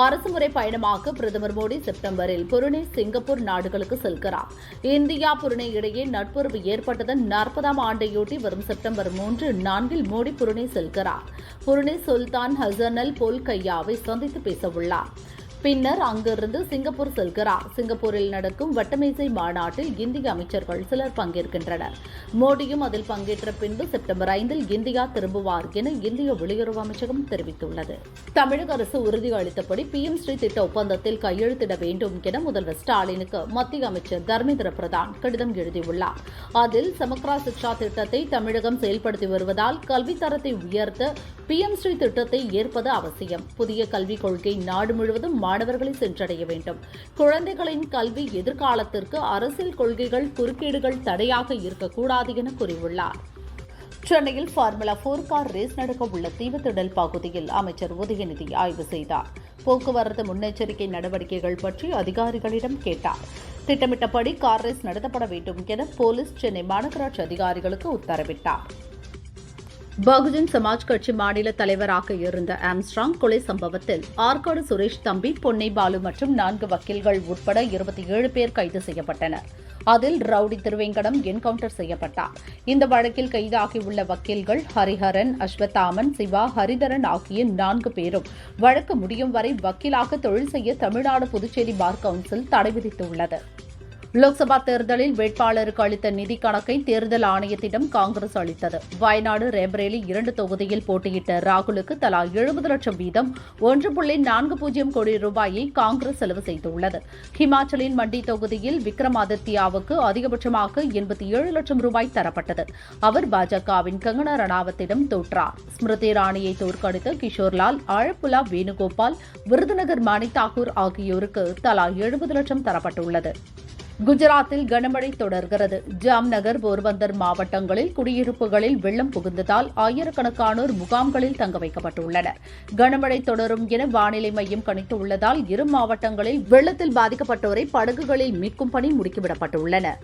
அரசுமுறை பயணமாக பிரதமர் மோடி செப்டம்பரில் புருனே, சிங்கப்பூர் நாடுகளுக்கு செல்கிறார். இந்தியா புருனே இடையே நட்புறவு ஏற்பட்டதன் 40ஆம் ஆண்டையொட்டி வரும் செப்டம்பர் 3, 4 மோடி புருனே செல்கிறார். புருனே சுல்தான் ஹசனல் பொல்கையாவை சந்தித்து பேசவுள்ளார். பின்னர் அங்கிருந்து சிங்கப்பூர் செல்கிறார். சிங்கப்பூரில் நடக்கும் வட்டமேசை மாநாட்டில் இந்திய அமைச்சர்கள் சிலர் பங்கேற்கின்றனர். மோடியும் அதில் பங்கேற்ற பின்பு செப்டம்பர் 5 இந்தியா திரும்புவார் என இந்திய வெளியுறவு அமைச்சகம் தெரிவித்துள்ளது. தமிழக அரசு உறுதியளித்தபடி PM ஸ்ரீ திட்ட ஒப்பந்தத்தில் கையெழுத்திட வேண்டும் என முதல்வர் ஸ்டாலினுக்கு மத்திய அமைச்சர் தர்மேந்திர பிரதான் கடிதம் எழுதியுள்ளார். அதில் சமக்ரா சிக்ஷா திட்டத்தை தமிழகம் செயல்படுத்தி வருவதால் கல்வித்தரத்தை உயர்த்த PM ஸ்ரீ திட்டத்தை ஏற்பது அவசியம். புதிய கல்விக் கொள்கை நாடு முழுவதும் மாணவர்களை சென்றடைய வேண்டும். குழந்தைகளின் கல்வி எதிர்காலத்திற்கு அரசியல் கொள்கைகள் குறுக்கீடுகள் தடையாக இருக்கக்கூடாது என கூறியுள்ளார். சென்னையில் ஃபார்முலா 4 கார் ரேஸ் நடக்க உள்ள தீவுத்திடல் பகுதியில் அமைச்சர் உதயநிதி ஆய்வு செய்தார். போக்குவரத்து முன்னெச்சரிக்கை நடவடிக்கைகள் பற்றி அதிகாரிகளிடம் கேட்டார். திட்டமிட்டபடி கார் ரேஸ் நடத்தப்பட வேண்டும் என போலீஸ் சென்னை மாநகராட்சி அதிகாரிகளுக்கு உத்தரவிட்டார். பகுஜன் சமாஜ் கட்சி மாநில தலைவராக இருந்த ஆம்ஸ்ட்ராங் கொலை சம்பவத்தில் ஆற்காடு சுரேஷ் தம்பி, பொன்னை பாலு மற்றும் 4 வக்கீல்கள் உட்பட 27 பேர் கைது செய்யப்பட்டனர். அதில் ரவுடி திருவேங்கடம் என்கவுண்டர் செய்யப்பட்டார். இந்த வழக்கில் கைதாகியுள்ள வக்கீல்கள் ஹரிஹரன், அஸ்வத்தாமன், சிவா, ஹரிதரன் ஆகிய 4 பேரும் வழக்கு முடியும் வரை வக்கீலாக தொழில் செய்ய தமிழ்நாடு புதுச்சேரி பார் கவுன்சில் தடை விதித்துள்ளது. லோக்சபா தேர்தலில் வேட்பாளருக்கு அளித்த நிதி கணக்கை தேர்தல் ஆணையத்திடம் காங்கிரஸ் அளித்தது. வயநாடு, ரேபரேலி 2 தொகுதியில் போட்டியிட்ட ராகுலுக்கு தலா 70 லட்சம் வீதம் 1.40 கோடி ரூபாயை காங்கிரஸ் செலவு செய்துள்ளது. ஹிமாச்சலின் மண்டி தொகுதியில் விக்ரமாதித்யாவுக்கு அதிகபட்சமாக 87 லட்சம் ரூபாய் தரப்பட்டது. அவர் பாஜகவின் கங்கனா ரணாவத்திடம் தோற்றார். ஸ்மிருதி இரானியை தோற்கடித்த கிஷோர்லால், ஆழப்புலா வேணுகோபால், விருதுநகர் மாணிக் தாக்கூர் ஆகியோருக்கு தலா 70 லட்சம் தரப்பட்டுள்ளது. குஜராத்தில் கனமழை தொடர்கிறது. ஜாம்நகர், போர்பந்தர் மாவட்டங்களில் குடியிருப்புகளில் வெள்ளம் புகுந்ததால் ஆயிரக்கணக்கானோர் முகாம்களில் தங்க வைக்கப்பட்டுள்ளனர். கனமழை தொடரும் என வானிலை மையம் கணித்துள்ளதால் 2 மாவட்டங்களில் வெள்ளத்தில் பாதிக்கப்பட்டோரை படகுகளில் மீட்கும் பணி முடுக்கிவிடப்பட்டுள்ளன.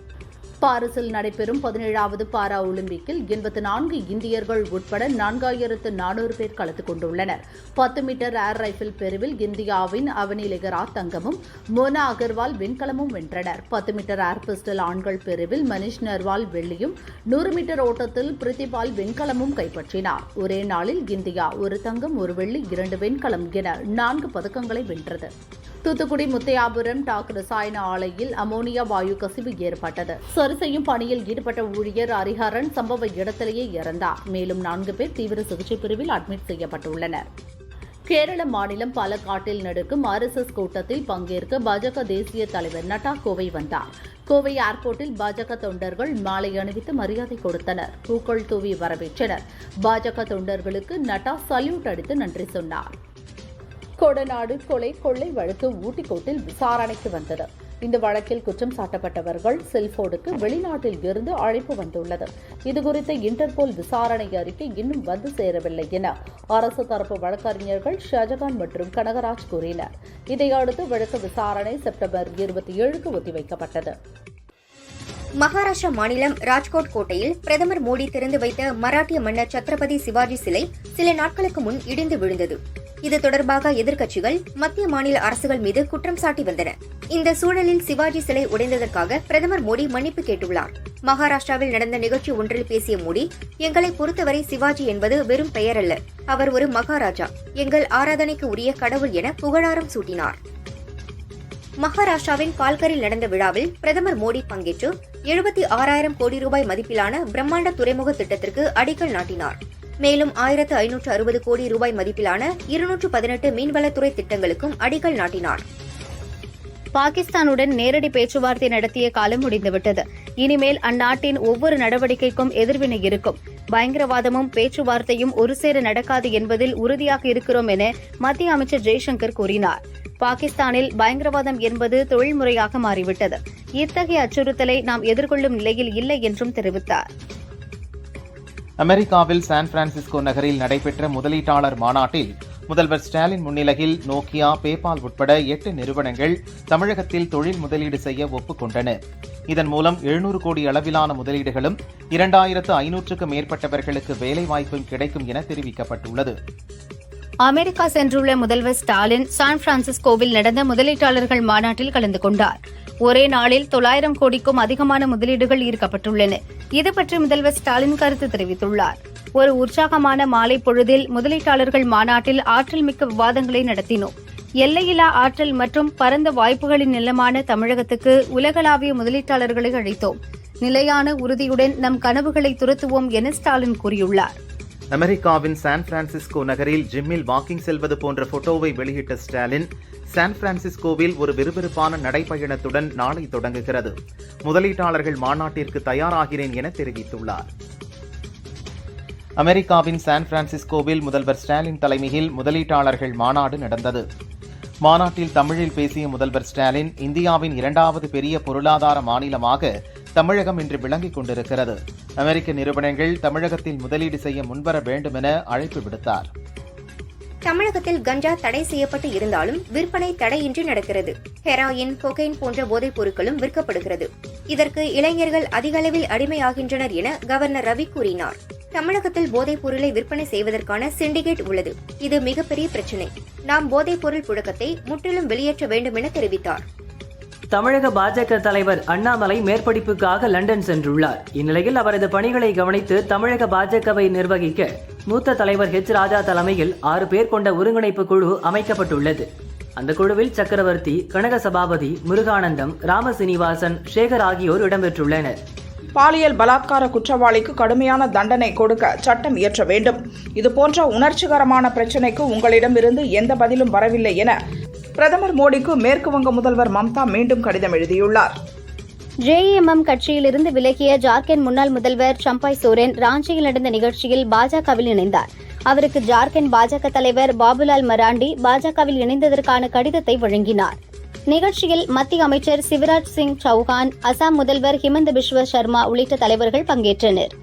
பாரிஸில் நடைபெறும் 17வது பாரா ஒலிம்பிக்கில் 84 இந்தியர்கள் உட்பட 4400 பேர் கலந்து கொண்டுள்ளனர். 10 மீட்டர் ஏர் ரைபிள் பிரிவில் இந்தியாவின் அவனி லெகரா தங்கமும், மோனா அகர்வால் வெண்கலமும் வென்றனர். 10 மீட்டர் ஏர் பிஸ்டல் ஆண்கள் பிரிவில் மனிஷ் நர்வால் வெள்ளியும், 100 மீட்டர் ஓட்டத்தில் பிரித்திபால் வெண்கலமும் கைப்பற்றினார். ஒரே நாளில் இந்தியா 1 தங்கம், 1 வெள்ளி, 2 வெண்கலம் என 4 பதக்கங்களை வென்றது. தூத்துக்குடி முத்தையாபுரம் டாக் ரசாயன ஆலையில் அமோனியா வாயு கசிவு ஏற்பட்டது. சரி செய்யும் பணியில் ஈடுபட்ட ஊழியர் ஹரிஹரன் சம்பவ இடத்திலேயே இறந்தார். மேலும் 4 பேர் தீவிர சிகிச்சை பிரிவில் அட்மிட் செய்யப்பட்டுள்ளனர். கேரள மாநிலம் பாலக்காட்டில் நடக்கும் RSS கூட்டத்தில் பங்கேற்க பாஜக தேசிய தலைவர் நட்டா கோவை வந்தார். கோவை ஏர்போர்ட்டில் பாஜக தொண்டர்கள் மாலை அணிவித்து மரியாதை கொடுத்தனர். பூக்கள் தூவி வரவேற்றனர். பாஜக தொண்டர்களுக்கு நட்டா சல்யூட் அடித்து நன்றி சொன்னார். கொடநாடு கொலை கொள்ளை வழக்கு ஊட்டிக்கோட்டில் விசாரணைக்கு வந்தது. இந்த வழக்கில் குற்றம் சாட்டப்பட்டவர்கள் செல்போனுக்கு வெளிநாட்டில் இருந்து அழைப்பு வந்துள்ளது. இதுகுறித்த இன்டர்போல் விசாரணை அறிக்கை இன்னும் வந்து சேரவில்லை என அரசு தரப்பு வழக்கறிஞர்கள் ஷாஜகான் மற்றும் கனகராஜ் கூறினர். இதையடுத்து வழக்கு விசாரணை செப்டம்பர் 27க்கு ஒத்திவைக்கப்பட்டது. மகாராஷ்டிரா மாநிலம் ராஜ்கோட் கோட்டையில் பிரதமர் மோடி திறந்து வைத்த மராட்டிய மன்னர் சத்ரபதி சிவாஜி சிலை சில நாட்களுக்கு முன் இடிந்து விழுந்தது. இது தொடர்பாக எதிர்க்கட்சிகள் மத்திய மாநில அரசுகள் மீது குற்றம் சாட்டி வந்தன. இந்த சூழலில் சிவாஜி சிலை உடைந்ததற்காக பிரதமர் மோடி மன்னிப்பு கேட்டுள்ளார். மகாராஷ்டிராவில் நடந்த நிகழ்ச்சி ஒன்றில் பேசிய மோடி, எங்களை பொறுத்தவரை சிவாஜி என்பது வெறும் பெயர் அல்ல, அவர் ஒரு மகாராஜா, எங்கள் ஆராதனைக்கு உரிய கடவுள் என புகழாரம் சூட்டினார். மகாராஷ்டிராவின் பால்கரில் நடந்த விழாவில் பிரதமர் மோடி பங்கேற்று 76,000 கோடி ரூபாய் மதிப்பிலான பிரம்மாண்ட துறைமுக திட்டத்திற்கு அடிக்கல் நாட்டினார். மேலும் 1,560 கோடி ரூபாய் மதிப்பிலான 218 மீன்வளத்துறை திட்டங்களுக்கும் அடிக்கல் நாட்டினார். பாகிஸ்தானுடன் நேரடி பேச்சுவார்த்தை நடத்திய காலம் முடிந்துவிட்டது. இனிமேல் அந்நாட்டின் ஒவ்வொரு நடவடிக்கைக்கும் எதிர்வினை இருக்கும். பயங்கரவாதமும் பேச்சுவார்த்தையும் ஒருசேர நடக்காது என்பதில் உறுதியாக இருக்கிறோம் என மத்திய அமைச்சர் ஜெய்சங்கர் கூறினார். பாகிஸ்தானில் பயங்கரவாதம் என்பது தொழில்முறையாக மாறிவிட்டது. இத்தகைய அச்சுறுத்தலை நாம் எதிர்கொள்ளும் நிலையில் இல்லை என்றும் தெரிவித்தார். அமெரிக்காவில் சான் பிரான்சிஸ்கோ நகரில் நடைபெற்ற முதலீட்டாளர் மாநாட்டில் முதல்வர் ஸ்டாலின் முன்னிலையில் நோக்கியா, பேபால் உட்பட 8 நிறுவனங்கள் தமிழகத்தில் தொழில் முதலீடு செய்ய ஒப்புக்கொண்டன. இதன் மூலம் 700 கோடி அளவிலான முதலீடுகளும் 2,500க்கும் மேற்பட்டவர்களுக்கு வேலைவாய்ப்பும் கிடைக்கும் என தெரிவிக்கப்பட்டுள்ளது. அமெரிக்கா சென்றுள்ள முதல்வர் ஸ்டாலின் சான் பிரான்சிஸ்கோவில் நடந்த முதலீட்டாளர்கள் மாநாட்டில் கலந்து கொண்டார். ஒரே நாளில் 900 கோடிக்கும் அதிகமான முதலீடுகள் ஈர்க்கப்பட்டுள்ளன. இதுபற்றி முதல்வர் ஸ்டாலின் கருத்து தெரிவித்துள்ளார். ஒரு உற்சாகமான மாலை பொழுதில் முதலீட்டாளர்கள் மாநாட்டில் ஆற்றல் மிக்க விவாதங்களை நடத்தினோம். எல்லையில்லா ஆற்றல் மற்றும் பரந்த வாய்ப்புகளின் நிலமான தமிழகத்துக்கு உலகளாவிய முதலீட்டாளர்களை அழைத்தோம். நிலையான உறுதியுடன் நம் கனவுகளை துரத்துவோம் என ஸ்டாலின் கூறியுள்ளார். அமெரிக்காவின் சான் பிரான்சிஸ்கோ நகரில் ஜிம்மில் வாக்கிங் செல்வது போன்ற போட்டோவை வெளியிட்ட ஸ்டாலின், சான் பிரான்சிஸ்கோவில் ஒரு விறுவிறுப்பான நடைப்பயணத்துடன் நாளை தொடங்குகிறது. முதலீட்டாளர்கள் மாநாட்டிற்கு தயாராகிறேன் என தெரிவித்துள்ளார். அமெரிக்காவின் சான் பிரான்சிஸ்கோவில் முதல்வர் ஸ்டாலின் தலைமையில் முதலீட்டாளர்கள் மாநாடு நடந்தது. மாநாட்டில் தமிழில் பேசிய முதல்வர் ஸ்டாலின், இந்தியாவின் 2வது பெரிய பொருளாதார மாநிலமாக தமிழகம் இன்று விளங்கிக் கொண்டிருக்கிறது. அமெரிக்க நிறுவனங்கள் தமிழகத்தில் முதலீடு செய்ய முன்வர வேண்டும் என அழைப்பு விடுத்தார். தமிழகத்தில் கஞ்சா தடை செய்யப்பட்டு இருந்தாலும் விற்பனை தடையின்றி நடக்கிறது. ஹெராயின், கொகைன் போன்ற போதைப் பொருட்களும் விற்கப்படுகிறது. இதற்கு இளைஞர்கள் அதிக அளவில் அடிமையாகின்றனர் என கவர்னர் ரவி கூறினார். தமிழகத்தில் போதைப் பொருளை விற்பனை செய்வதற்கான சிண்டிகேட் உள்ளது. இது மிகப்பெரிய பிரச்சினை. நாம் போதைப் பொருள் புழக்கத்தை முற்றிலும் வெளியேற்ற வேண்டும் என தெரிவித்தார். தமிழக பாஜக தலைவர் அண்ணாமலை மேற்படிப்புக்காக லண்டன் சென்றுள்ளார். இந்நிலையில் அவரது பணிகளை கவனித்து தமிழக பாஜகவை நிர்வகிக்க மூத்த தலைவர் H. ராஜா தலைமையில் 6 பேர் கொண்ட ஒருங்கிணைப்பு குழு அமைக்கப்பட்டுள்ளது. அந்த குழுவில் சக்கரவர்த்தி, கனக சபாபதி, முருகானந்தம், ராமசீனிவாசன், சேகர் ஆகியோர் இடம்பெற்றுள்ளனர். பாலியல் பலாத்கார குற்றவாளிக்கு கடுமையான தண்டனை கொடுக்க சட்டம் இயற்ற வேண்டும். இதுபோன்ற உணர்ச்சிகரமான பிரச்சினைக்கு உங்களிடமிருந்து எந்த பதிலும் வரவில்லை என பிரதமர் மோடிக்கு மேற்குவங்க முதல்வர் மம்தா மீண்டும் கடிதம் எழுதியுள்ளார். JMM கட்சியிலிருந்து விலகிய ஜார்க்கண்ட் முன்னாள் முதல்வர் சம்பாய் சோரென் ராஞ்சியில் நடந்த நிகழ்ச்சியில் பாஜகவில் இணைந்தார். அவருக்கு ஜார்க்கண்ட் பாஜக தலைவர் பாபுலால் மராண்டி பாஜகவில் இணைந்ததற்கான கடிதத்தை வழங்கினார். நிகழ்ச்சியில் மத்திய அமைச்சர் சிவராஜ் சிங் சௌஹான், அசாம் முதல்வர் ஹிமந்த பிஸ்வ சர்மா உள்ளிட்ட தலைவர்கள் பங்கேற்றனர்.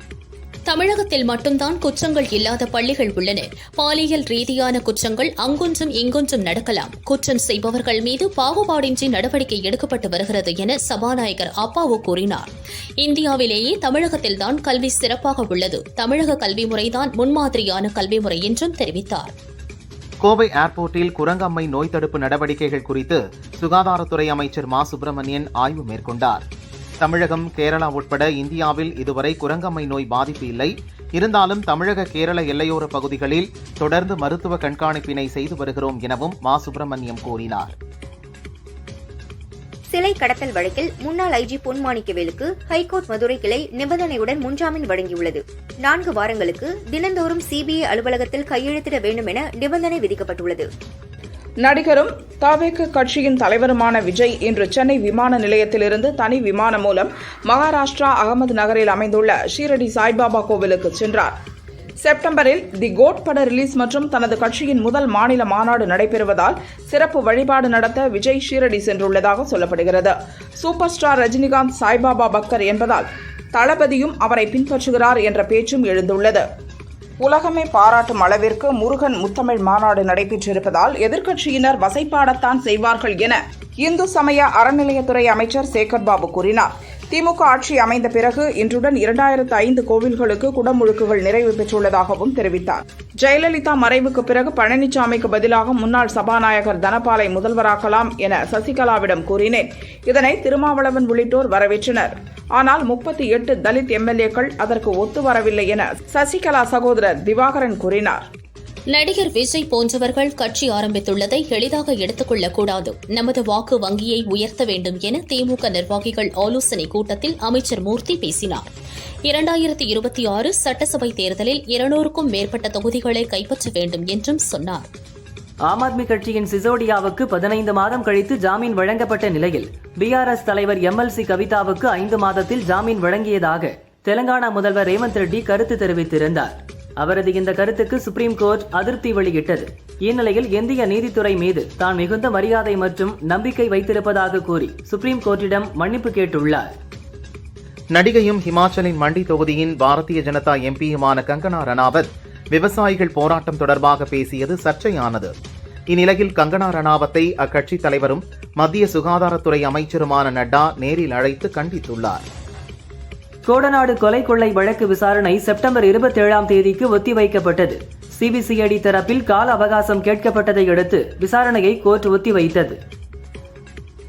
தமிழகத்தில் மட்டும்தான் குற்றங்கள் இல்லாத பள்ளிகள் உள்ளன. பாலியல் ரீதியான குற்றங்கள் அங்கொன்றும் இங்கொன்றும் நடக்கலாம். குற்றம் செய்பவர்கள் மீது பாகுபாடின்றி நடவடிக்கை எடுக்கப்பட்டு வருகிறது என சபாநாயகர் அப்பாவு கூறினார். இந்தியாவிலேயே தமிழகத்தில்தான் கல்வி சிறப்பாக உள்ளது. தமிழக கல்வி முறைதான் முன்மாதிரியான கல்வி முறை என்றும் தெரிவித்தார். கோவை ஏர்போர்ட்டில் குரங்கம்மை நோய் தடுப்பு நடவடிக்கைகள் குறித்து சுகாதாரத்துறை அமைச்சர் மா சுப்பிரமணியன் ஆய்வு மேற்கொண்டார். தமிழகம், கேரளா உட்பட இந்தியாவில் இதுவரை குரங்கம்மை நோய் பாதிப்பு இல்லை. இருந்தாலும் தமிழக கேரள எல்லையோர பகுதிகளில் தொடர்ந்து மருத்துவ கண்காணிப்பினை செய்து வருகிறோம் எனவும் மா சுப்பிரமணியம் கூறினார். சிலை கடத்தல் வழக்கில் முன்னாள் IG பொன்மாணிக்கவேலுக்கு ஹைகோர்ட் மதுரை கிளை நிபந்தனையுடன் முன்ஜாமீன் வழங்கியுள்ளது. 4 வாரங்களுக்கு தினந்தோறும் CBI அலுவலகத்தில் கையெழுத்திட வேண்டும் என நிபந்தனை விதிக்கப்பட்டுள்ளது. நடிகரும் தவேக கட்சியின் தலைவருமான விஜய் இன்று சென்னை விமான நிலையத்திலிருந்து தனி விமானம் மூலம் மகாராஷ்டிரா அகமது நகரில் அமைந்துள்ள ஷீரடி சாய்பாபா கோவிலுக்கு சென்றார். செப்டம்பரில் தி கோட் பட ரிலீஸ் மற்றும் தனது கட்சியின் முதல் மாநில மாநாடு நடைபெறுவதால் சிறப்பு வழிபாடு நடத்த விஜய் ஷீரடி சென்றுள்ளதாக சொல்லப்படுகிறது. சூப்பர் ஸ்டார் ரஜினிகாந்த் சாய்பாபா பக்தர் என்பதால் தளபதியும் அவரை பின்பற்றுகிறார் என்ற பேச்சும் எழுந்துள்ளது. உலகமே பாராட்டும் அளவிற்கு முருகன் முத்தமிழ் மாநாடு நடைபெற்றிருப்பதால் எதிர்க்கட்சியினர் வசைபாடத்தான் செய்வார்கள் என இந்து சமய அறநிலையத்துறை அமைச்சர் சேகர் பாபு கூறினார். திமுக ஆட்சி அமைந்த பிறகு இன்றுடன் 2005 கோவில்களுக்கு குடமுழுக்குகள் நிறைவு பெற்றுள்ளதாகவும் தெரிவித்தார். ஜெயலலிதா மறைவுக்கு பிறகு பழனிசாமிக்கு பதிலாக முன்னாள் சபாநாயகர் தனபாலை முதல்வராக்கலாம் என சசிகலாவிடம் கூறினேன். இதனை திருமாவளவன் உள்ளிட்டோர் வரவேற்றனர். ஆனால் 38 தலித் MLAக்கள் அதற்கு ஒத்து வரவில்லை என சசிகலா சகோதரர் திவாகரன் கூறினார். நடிகர் விஜய் போன்றவர்கள் கட்சி ஆரம்பித்துள்ளதை எளிதாக எடுத்துக் கொள்ளக்கூடாது. நமது வாக்கு வங்கியை உயர்த்த வேண்டும் என திமுக நிர்வாகிகள் ஆலோசனை கூட்டத்தில் அமைச்சர் மூர்த்தி பேசினார். 2026 சட்டசபை தேர்தலில் 200க்கும் மேற்பட்ட தொகுதிகளை கைப்பற்ற வேண்டும் என்றும் சொன்னார். ஆம் ஆத்மி கட்சியின் சிசோடியாவுக்கு 15 மாதம் கழித்து ஜாமீன் வழங்கப்பட்ட நிலையில் BRS தலைவர் MLC கவிதாவுக்கு 5 மாதத்தில் ஜாமீன் வழங்கியதாக தெலங்கானா முதல்வர் ரேவந்த் ரெட்டி கருத்து தெரிவித்திருந்தார். அவரது இந்த கருத்துக்கு சுப்ரீம் கோர்ட் அதிருப்தி வெளியிட்டது. இந்நிலையில் இந்திய நீதித்துறை மீது தான் மிகுந்த மரியாதை மற்றும் நம்பிக்கை வைத்திருப்பதாக கூறி சுப்ரீம் கோர்ட்டிடம் மன்னிப்பு கேட்டுள்ளார். நடிகையும் ஹிமாச்சலின் மண்டி தொகுதியின் பாரதிய ஜனதா MPயுமான கங்கனா ரணாவத் விவசாயிகள் போராட்டம் தொடர்பாக பேசியது சர்ச்சையானது. இந்நிலையில் கங்கனா ரணாவத்தை அக்கட்சி தலைவரும் மத்திய சுகாதாரத்துறை அமைச்சருமான நட்டா நேரில் அழைத்து கண்டித்துள்ளார். கோடநாடு கொலை கொள்ளை வழக்கு விசாரணை செப்டம்பர் 27ஆம் தேதிக்கு ஒத்திவைக்கப்பட்டது. சிபிசிஐடி தரப்பில் கால அவகாசம் கேட்கப்பட்டதை அடுத்து விசாரணையை கோர்ட் ஒத்திவைத்தது.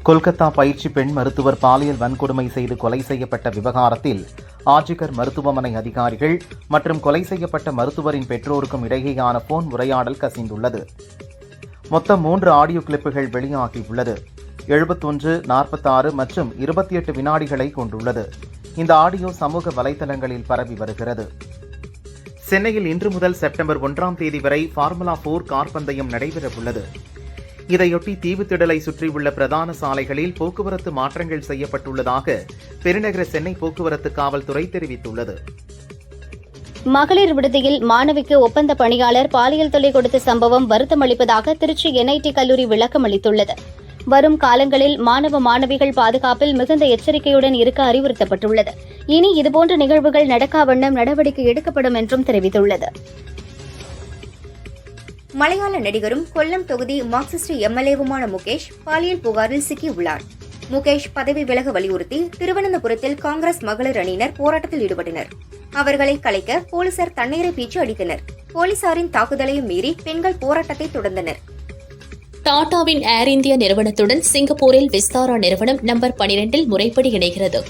கொல்கத்தா பயிற்சி பெண் மருத்துவர் பாலியல் வன்கொடுமை செய்து கொலை செய்யப்பட்ட விவகாரத்தில் ஆர்ஜிகர் மருத்துவமனை அதிகாரிகள் மற்றும் கொலை செய்யப்பட்ட மருத்துவரின் பெற்றோருக்கும் இடையேயான போன் உரையாடல் கசிந்துள்ளது. மொத்தம் 3 ஆடியோ கிளிப்புகள் வெளியாகியுள்ளது. 71, 46 மற்றும் 28 வினாடிகளை கொண்டுள்ளது. இந்த ஆடியோ சமூக வலைதளங்களில் பரவி வருகிறது. சென்னையில் இன்று முதல் செப்டம்பர் 1ஆம் தேதி வரை ஃபார்முலா 4 கார் பந்தயம் நடைபெறவுள்ளது. இதையொட்டி தீவுத்திடலை சுற்றியுள்ள பிரதான சாலைகளில் போக்குவரத்து மாற்றங்கள் செய்யப்பட்டுள்ளதாக பெருநகர சென்னை போக்குவரத்து காவல்துறை தெரிவித்துள்ளது. மகளிர் விடுதியில் மாணவிக்கு ஒப்பந்த பணியாளர் பாலியல் தொல்லை கொடுத்த சம்பவம் வருத்தமளிப்பதாக திருச்சி NIT கல்லூரி விளக்கம் அளித்துள்ளது. வரும் காலங்களில் மாணவ மாணவிகள் பாதுகாப்பில் மிகுந்த எச்சரிக்கையுடன் இருக்க அறிவுறுத்தப்பட்டுள்ளது. இனி இதுபோன்ற நிகழ்வுகள் நடக்கா வண்ணம் நடவடிக்கை எடுக்கப்படும் என்றும் தெரிவித்துள்ளது. மலையாள நடிகரும் கொல்லம் தொகுதி மார்க்சிஸ்ட் MLAவுமான முகேஷ் பாலியல் புகாரில் சிக்கியுள்ளார். முகேஷ் பதவி விலக வலியுறுத்தி திருவனந்தபுரத்தில் காங்கிரஸ் மகளிர் அணியினர் போராட்டத்தில் ஈடுபட்டனர். அவர்களை கலைக்க போலீசார் தண்ணீரை பீச்சு அடித்தனர். போலீசாரின் தாக்குதலையும் மீறி பெண்கள் போராட்டத்தை தொடர்ந்தனர். டாடாவின் ஏர் இந்தியா நிறுவனத்துடன் சிங்கப்பூரில் விஸ்தாரா நிறுவனம் நம்பர் 12 முறைப்படி இணைகிறது.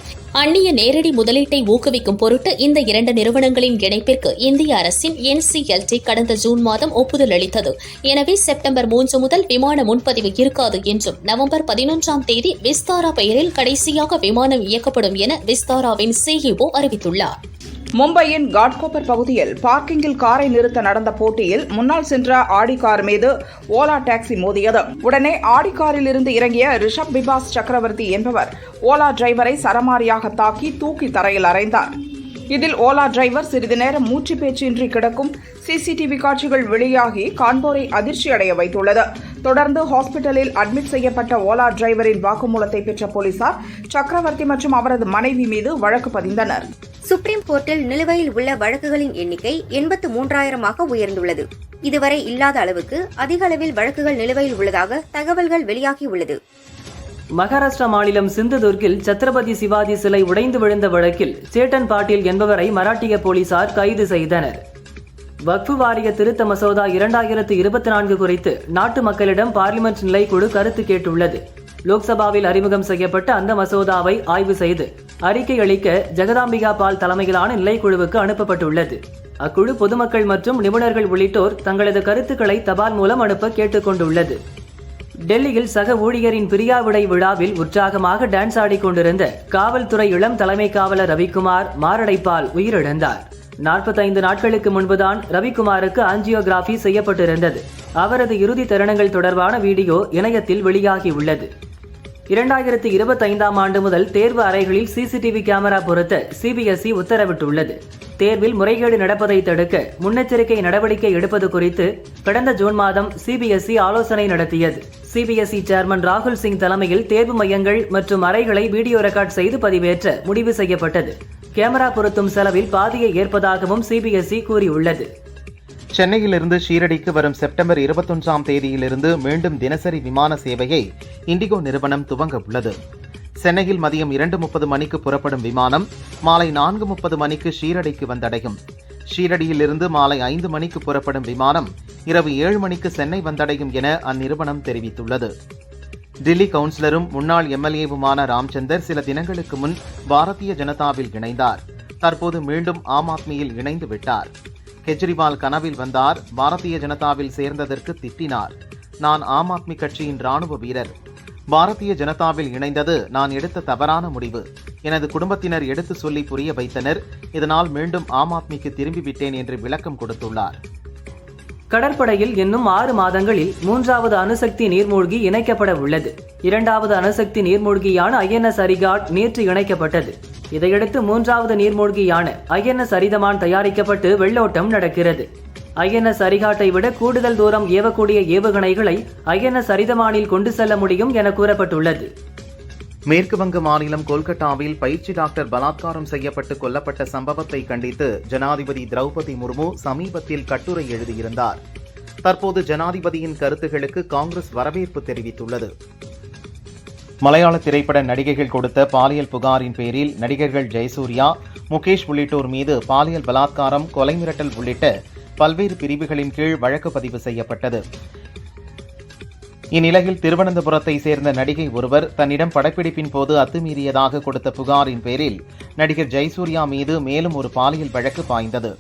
அந்நிய நேரடி முதலீட்டை ஊக்குவிக்கும் பொருட்டு இந்த 2 நிறுவனங்களின் இணைப்பிற்கு இந்திய அரசின் NCLT கடந்த ஜூன் மாதம் ஒப்புதல் அளித்தது. எனவே செப்டம்பர் 3 முதல் விமான முன்பதிவு இருக்காது என்றும் நவம்பர் 11ஆம் தேதி விஸ்தாரா பெயரில் கடைசியாக விமானம் இயக்கப்படும் என விஸ்தாராவின் CEO அறிவித்துள்ளார். மும்பையின் காட்கோப்பர் பகுதியில் பார்க்கிங்கில் காரை நிறுத்த நடந்த போட்டியில் முன்னால் சென்ற ஆடி கார் மீது ஓலா டாக்ஸி மோதியது. உடனே ஆடி காரில் இருந்து இறங்கிய ரிஷப் பிபாஸ் சக்கரவர்த்தி என்பவர் ஓலா டிரைவரை சரமாரியாக தாக்கி தூக்கி தரையில் அறைந்தார். இதில் ஓலா டிரைவர் சிறிது நேரம் மூச்சு பேச்சின்றி கிடக்கும் CCTV காட்சிகள் வெளியாகி காண்போரை அதிர்ச்சி அடைய வைத்துள்ளது. தொடர்ந்து ஹாஸ்பிட்டலில் அட்மிட் செய்யப்பட்ட ஓலா டிரைவரின் வாக்குமூலத்தை பெற்ற போலீசார் சக்கரவர்த்தி மற்றும் அவரது மனைவி மீது வழக்கு பதிந்தனர். சுப்ரீம் கோர்ட்டில் நிலுவையில் உள்ள வழக்குகளின் எண்ணிக்கை 83,000ஆக உயர்ந்துள்ளது. இதுவரை இல்லாத அளவுக்கு அதிக அளவில் வழக்குகள் நிலுவையில் உள்ளதாக தகவல்கள் வெளியாகியுள்ளது. மகாராஷ்டிரா மாநிலம் சிந்துதுர்கில் சத்ரபதி சிவாஜி சிலை உடைந்து விழுந்த வழக்கில் சேட்டன் பாட்டீல் என்பவரை மராட்டிய போலீசார் கைது செய்தனர். வக்ஃபு வாரிய திருத்த மசோதா 2024 குறித்து நாட்டு மக்களிடம் பார்லிமெண்ட் நிலைக்குழு கருத்து கேட்டுள்ளது. லோக்சபாவில் அறிமுகம் செய்யப்பட்ட அந்த மசோதாவை ஆய்வு செய்து அறிக்கை அளிக்க ஜெகதாம்பிகா பால் தலைமையிலான நிலைக்குழுவுக்கு அனுப்பப்பட்டுள்ளது. அக்குழு பொதுமக்கள் மற்றும் நிபுணர்கள் உள்ளிட்டோர் தங்களது கருத்துக்களை தபால் மூலம் அனுப்ப கேட்டுக் கொண்டுள்ளது. டெல்லியில் சக ஊழியரின் பிரியாவிடை விழாவில் உற்சாகமாக டான்ஸ் ஆடிக்கொண்டிருந்த காவல்துறை இளம் தலைமை காவலர் ரவிக்குமார் மாரடைப்பால் உயிரிழந்தார். 45 நாட்களுக்கு முன்புதான் ரவிக்குமாருக்கு ஆஞ்சியோகிராபி செய்யப்பட்டிருந்தது. அவரது இறுதி தருணங்கள் தொடர்பான வீடியோ இணையத்தில் வெளியாகியுள்ளது. 2025ஆம் ஆண்டு முதல் தேர்வு அறைகளில் CCTV கேமரா பொருத்த CBSE உத்தரவிட்டுள்ளது. தேர்வில் முறைகேடு நடப்பதை தடுக்க முன்னெச்சரிக்கை நடவடிக்கை எடுப்பது குறித்து கடந்த ஜூன் மாதம் CBSE ஆலோசனை நடத்தியது. CBSE சேர்மன் ராகுல் சிங் தலைமையில் தேர்வு மையங்கள் மற்றும் அறைகளை வீடியோ ரெக்கார்ட் செய்து பதிவேற்ற முடிவு செய்யப்பட்டது. கேமரா பொருத்தும் செலவில் பாதியை ஏற்பதாகவும் CBSE கூறியுள்ளது. சென்னையிலிருந்து ஷீரடிக்கு வரும் செப்டம்பர் 21ஆம் தேதியிலிருந்து மீண்டும் தினசரி விமான சேவையை இண்டிகோ நிறுவனம் துவங்க உள்ளது. சென்னையில் மதியம் 2:30 மணிக்கு புறப்படும் விமானம் மாலை 4:30 மணிக்கு ஷீரடிக்கு வந்தடையும். ஷீரடியிலிருந்து மாலை 5 மணிக்கு புறப்படும் விமானம் இரவு 7 மணிக்கு சென்னை வந்தடையும் என அந்நிறுவனம் தெரிவித்துள்ளது. டில்லி கவுன்சிலரும் முன்னாள் MLAவுமான ராம்சந்தர் சில தினங்களுக்கு முன் பாரதிய ஜனதாவில் இணைந்தார். தற்போது மீண்டும் ஆம் ஆத்மியில் இணைந்து விட்டார். கெஜ்ரிவால் கனவில் வந்தார். பாரதிய ஜனதாவில் சேர்ந்ததற்கு திட்டினார். நான் ஆம் ஆத்மி கட்சியின் ராணுவ வீரர். பாரதிய ஜனதாவில் இணைந்தது நான் எடுத்த தவறான முடிவு. எனது குடும்பத்தினர் எடுத்து சொல்லி புரிய வைத்தனர். இதனால் மீண்டும் ஆம் ஆத்மிக்கு திரும்பிவிட்டேன் என்று விளக்கம் கொடுத்துள்ளார். கடற்படையில் இன்னும் 6 மாதங்களில் 3வது அணுசக்தி நீர்மூழ்கி இணைக்கப்பட உள்ளது. 2வது அணுசக்தி நீர்மூழ்கியான INS அரிகாட் நேற்று இணைக்கப்பட்டது. இதையடுத்து 3வது நீர்மூழ்கியான INS அரிதமான் தயாரிக்கப்பட்டு வெள்ளோட்டம் நடக்கிறது. INS அரிகாட்டை விட கூடுதல் தூரம் ஏவக்கூடிய ஏவுகணைகளை INS அரிதமானில் கொண்டு செல்ல முடியும் என கூறப்பட்டுள்ளது. மேற்கு வங்க மாநிலம் கொல்கத்தாவில் பயிற்சி டாக்டர் பலாத்காரம் செய்யப்பட்டு கொல்லப்பட்ட சம்பவத்தை கண்டித்து ஜனாதிபதி திரௌபதி முர்மு சமீபத்தில் கட்டுரை எழுதியிருந்தார். தற்போது ஜனாதிபதியின் கருத்துகளுக்கு காங்கிரஸ் வரவேற்பு தெரிவித்துள்ளது. மலையாள திரைப்பட நடிகைகள் கொடுத்த பாலியல் புகாரின் பேரில் நடிகர்கள் ஜெயசூர்யா, முகேஷ் உள்ளிட்டோர் மீது பாலியல் பலாத்காரம், கொலை மிரட்டல் உள்ளிட்ட பல்வேறு பிரிவுகளின் கீழ் வழக்கு பதிவு செய்யப்பட்டது. இந்நிலையில் திருவனந்தபுரத்தை சேர்ந்த நடிகை ஒருவர் தன்னிடம் படப்பிடிப்பின் போது அத்துமீறியதாக கொடுத்த புகாரின் பேரில் நடிகர் ஜெயசூர்யா மீது மேலும் ஒரு பாலியல் வழக்கு பாய்ந்தது.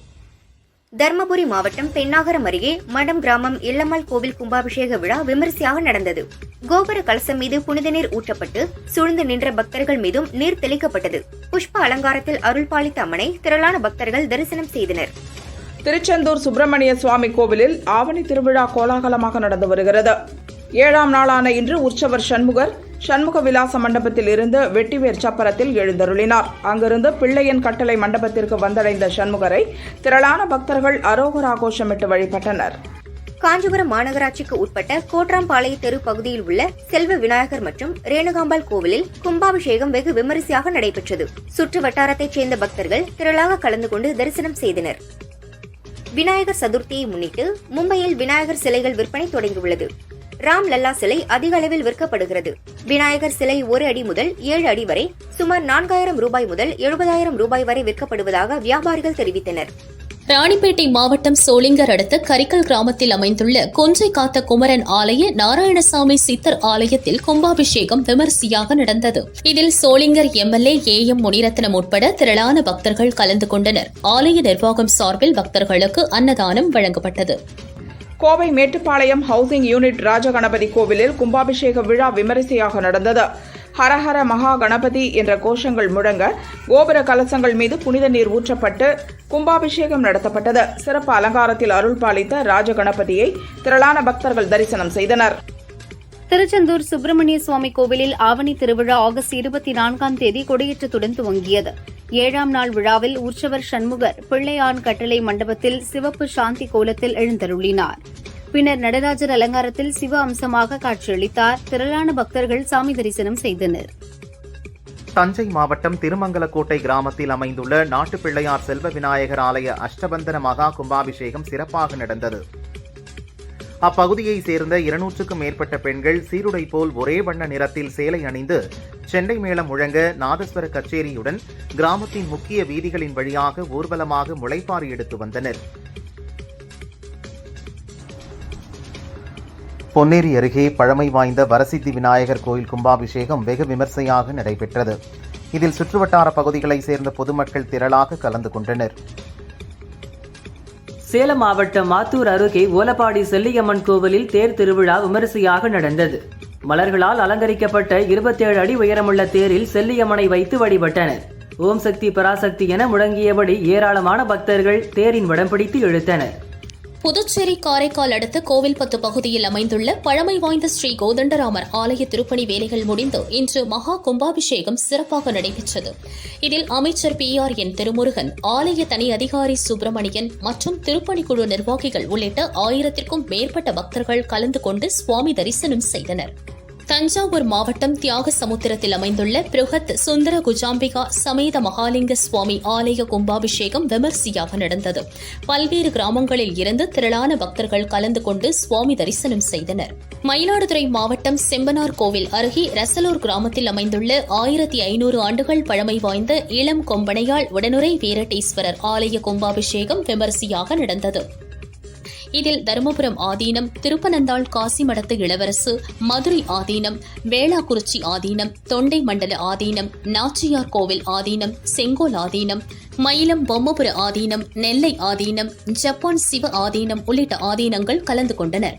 தர்மபுரி மாவட்டம் பெண்ணாகரம் அருகே மடம் கிராமம் எல்லம்மாள் கோவில் கும்பாபிஷேக விழா விமரிசையாக நடந்தது. கோபுர கலசம் மீது புனித நீர் ஊற்றப்பட்டு சூழ்ந்து நின்ற பக்தர்கள் மீதும் நீர் தெளிக்கப்பட்டது. புஷ்ப அலங்காரத்தில் அருள்பாலித்த அம்மனை திரளான பக்தர்கள் தரிசனம் செய்தனர். திருச்செந்தூர் சுப்பிரமணிய சுவாமி கோவிலில் ஆவணி திருவிழா கோலாகலமாக நடந்து வருகிறது. 7ஆம் நாளான இன்று உற்சவர் சண்முக விலாச மண்டபத்தில் இருந்து வெட்டிவேர் சப்பரத்தில் எழுந்தருளினார். அங்கிருந்து பிள்ளையன் கட்டளை மண்டபத்திற்கு வந்தடைந்த சண்முகரை திரளான பக்தர்கள் அரோகரா கோஷமிட்டு வழிபட்டனர். காஞ்சிபுரம் மாநகராட்சிக்கு உட்பட்ட கோட்ராம்பாளைய தெரு பகுதியில் உள்ள செல்வ விநாயகர் மற்றும் ரேணுகாம்பாள் கோவிலில் கும்பாபிஷேகம் வெகு விமரிசையாக நடைபெற்றது. சுற்று வட்டாரத்தைச் சேர்ந்த பக்தர்கள் திரளாக கலந்து கொண்டு தரிசனம் செய்தனர். விநாயகர் சதுர்த்தியை முன்னிட்டு மும்பையில் விநாயகர் சிலைகள் விற்பனை தொடங்கியுள்ளது. ராம் லல்லா சிலை அதிக அளவில் விற்கப்படுகிறது. விநாயகர் சிலை 1 அடி முதல் 7 அடி வரை சுமார் 4000 ரூபாய் முதல் 70,000 ரூபாய் வரை விற்கப்படுவதாக வியாபாரிகள் தெரிவித்தனர். ராணிப்பேட்டை மாவட்டம் சோளிங்கர் அடுத்த கரிக்கல் கிராமத்தில் அமைந்துள்ள கொஞ்சை காத்த குமரன் ஆலய நாராயணசாமி சித்தர் ஆலயத்தில் கும்பாபிஷேகம் விமரிசையாக நடந்தது. இதில் சோளிங்கர் எம்எல்ஏ AM முனிரத்னம் உட்பட திரளான பக்தர்கள் கலந்து கொண்டனர். ஆலய நிர்வாகம் சார்பில் பக்தர்களுக்கு அன்னதானம் வழங்கப்பட்டது. கோவை மேட்டுப்பாளையம் ஹவுசிங் யூனிட் ராஜகணபதி கோவிலில் கும்பாபிஷேக விழா விமரிசையாக நடந்தது. ஹரஹர மகா கணபதி என்ற கோஷங்கள் முழங்க கோபுர கலசங்கள் மீது புனித நீர் ஊற்றப்பட்டு கும்பாபிஷேகம் நடத்தப்பட்டது. சிறப்பு அலங்காரத்தில் அருள் பாலித்த ராஜகணபதியை திரளான பக்தர்கள் தரிசனம் செய்தனர். திருச்செந்தூர் சுப்பிரமணிய சுவாமி கோவிலில் ஆவணி திருவிழா ஆகஸ்ட் 24ஆம் தேதி கொடியேற்றத்துடன் துவங்கியது. 7ஆம் நாள் விழாவில் உற்சவர் சண்முகர் பிள்ளையான் கட்டளை மண்டபத்தில் சிவப்பு சாந்தி கோலத்தில் எழுந்தருளினார். பின்னர் நடராஜர் அலங்காரத்தில் சிவ அம்சமாக காட்சியளித்தார். திரளான பக்தர்கள் சாமி தரிசனம் செய்தனர். தஞ்சை மாவட்டம் திருமங்கலக்கோட்டை கிராமத்தில் அமைந்துள்ள நாட்டுப்பிள்ளையார் செல்வ விநாயகர் ஆலய அஷ்டபந்தன மகா கும்பாபிஷேகம் சிறப்பாக நடந்தது. அப்பகுதியை சேர்ந்த 200க்கும் மேற்பட்ட பெண்கள் சீருடை போல் ஒரே வண்ண நிறத்தில் சேலை அணிந்து செண்டை மேளம் முழங்க நாதஸ்வர கச்சேரியுடன் கிராமத்தின் முக்கிய வீதிகளின் வழியாக ஊர்வலமாக முளைப்பாரி எடுத்து வந்தனர். பொன்னேரி அருகே பழமை வாய்ந்த வரசித்தி விநாயகர் கோயில் கும்பாபிஷேகம் வெகு விமர்சையாக நடைபெற்றது. இதில் சுற்றுவட்டார பகுதிகளைச் சேர்ந்த பொதுமக்கள் திரளாக கலந்து கொண்டனர். சேலம் மாவட்டம் மாத்தூர் அருகே ஓலப்பாடி செல்லியம்மன் கோவிலில் தேர் திருவிழா விமரிசையாக நடந்தது. மலர்களால் அலங்கரிக்கப்பட்ட 27 அடி உயரமுள்ள தேரில் செல்லியம்மனை வைத்து வழிபட்டனர். ஓம் சக்தி பராசக்தி என முழங்கியபடி ஏராளமான பக்தர்கள் தேரின் வடம் பிடித்து இழுத்தனர். புதுச்சேரி காரைக்கால் அடுத்த கோவில்பத்து பகுதியில் அமைந்துள்ள பழமை வாய்ந்த ஸ்ரீ கோதண்டராமர் ஆலய திருப்பணி வேலைகள் முடிந்து இன்று மகா கும்பாபிஷேகம் சிறப்பாக நடைபெற்றது. இதில் அமைச்சர் PRN திருமுருகன், ஆலய தனி அதிகாரி சுப்பிரமணியன் மற்றும் திருப்பணிக்குழு நிர்வாகிகள் உள்ளிட்ட 1000க்கும் மேற்பட்ட பக்தர்கள் கலந்து கொண்டு சுவாமி தரிசனம் செய்தனர். தஞ்சாவூர் மாவட்டம் தியாகசமுத்திரத்தில் அமைந்துள்ள பிருகத் சுந்தர குஜாம்பிகா சமேத மகாலிங்க சுவாமி ஆலய கும்பாபிஷேகம் விமரிசையாக நடந்தது. பல்வேறு கிராமங்களில் இருந்து திரளான பக்தர்கள் கலந்து கொண்டு சுவாமி தரிசனம் செய்தனர். மயிலாடுதுறை மாவட்டம் செம்பனார் கோவில் அருகே ரசலூர் கிராமத்தில் அமைந்துள்ள 1500 ஆண்டுகள் பழமை வாய்ந்த இளம் கொம்பனையாள் உடனுரை வீரட்டேஸ்வரர் ஆலய கும்பாபிஷேகம் விமரிசையாக நடந்தது. இதில் தருமபுரம் ஆதீனம், திருப்பனந்தாள் காசிமடத்து இளவரசு, மதுரை ஆதீனம், வேளாக்குறிச்சி ஆதீனம், தொண்டை மண்டல ஆதீனம், நாச்சியார் கோவில் ஆதீனம், செங்கோல் ஆதீனம், மயிலம் பொம்மபுர ஆதீனம், நெல்லை ஆதீனம், ஜப்பான் சிவ ஆதீனம் உள்ளிட்ட ஆதீனங்கள் கலந்து கொண்டனர்.